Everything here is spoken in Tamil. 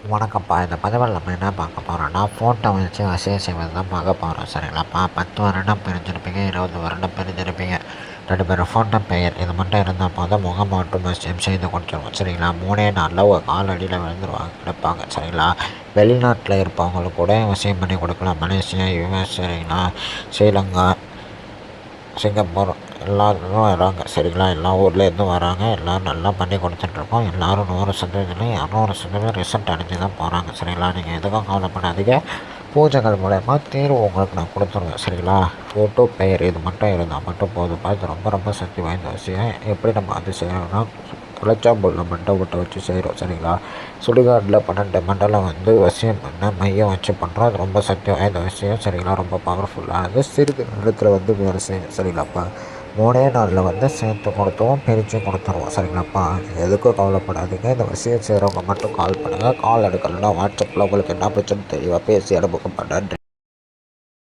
வணக்கம்ப்பா. இந்த பதிவில் நம்ம என்ன பார்க்க போகிறோம்னா, ஃபோட்டோ வச்சு வசியம் செய்வது தான் பார்க்க போகிறோம். சரிங்களாப்பா? 10 வருடம் பிரிஞ்சிருப்பீங்க, 20 வருடம் பிரிஞ்சிருப்பீங்க. 2 பேரும் ஃபோட்டோ பெயர் இது மட்டும் இருந்தால் போதும், முகம் மட்டும் வசியம் செய்து கொடுத்துருவோம். சரிங்களா? 3 நாளில் ஒரு காலடியில் விழுந்துருவாங்க கிடப்பாங்க. சரிங்களா? வெளிநாட்டில் இருப்பவங்களுக்கு கூட வசியம் பண்ணி கொடுக்கலாம். மலேசியா, யுஎஸ், சரிங்களா, ஸ்ரீலங்கா, சிங்கப்பூர் எல்லோரும் வராங்க. சரிங்களா? எல்லா ஊர்லேருந்தும் வராங்க. எல்லோரும் நல்லா பண்ணி கொடுத்துட்ருக்கோம். எல்லோரும் 100% 200% ரிசல்ட் அடைஞ்சு தான் போகிறாங்க. சரிங்களா? நீங்கள் எதுக்கும் கவலைப்படாதீங்க. பூஜைகள் மூலயமா தீர்வு உங்களுக்கு நான் கொடுத்துருவேன். சரிங்களா? ஃபோட்டோ பெயர் இது மட்டும் இருந்தால் மட்டும் போதும். இது ரொம்ப ரொம்ப சக்தி வாய்ந்த விஷயம். எப்படி நம்ம அது செய்யணும்னா, குலச்சாம்பூரில் மண்டபத்தை வச்சு செய்கிறோம். சரிங்களா? சுடுகாட்டில் 12 மண்டலம் வசியம் பண்ண மையம் வச்சு பண்ணுறோம். அது ரொம்ப சக்தி வாய்ந்த விஷயம். சரிங்களா? ரொம்ப பவர்ஃபுல்லாக சிறிது நேரத்தில் வேலை செய்யும். சரிங்களாப்பா? 3 நாளில் சேர்த்து கொடுத்துருவோம், பிரித்து கொடுத்துருவோம். சரிங்களாப்பா? எதுக்கும் கவலைப்படாதீங்க. இந்த விஷயம் செய்கிறவங்க மட்டும் கால் பண்ணுங்கள். கால் எடுக்கலைன்னா வாட்ஸ்அப்பில் உங்களுக்கு என்ன பிரச்சனை தெளிவாக பேசி அனுப்புங்க. நன்றி.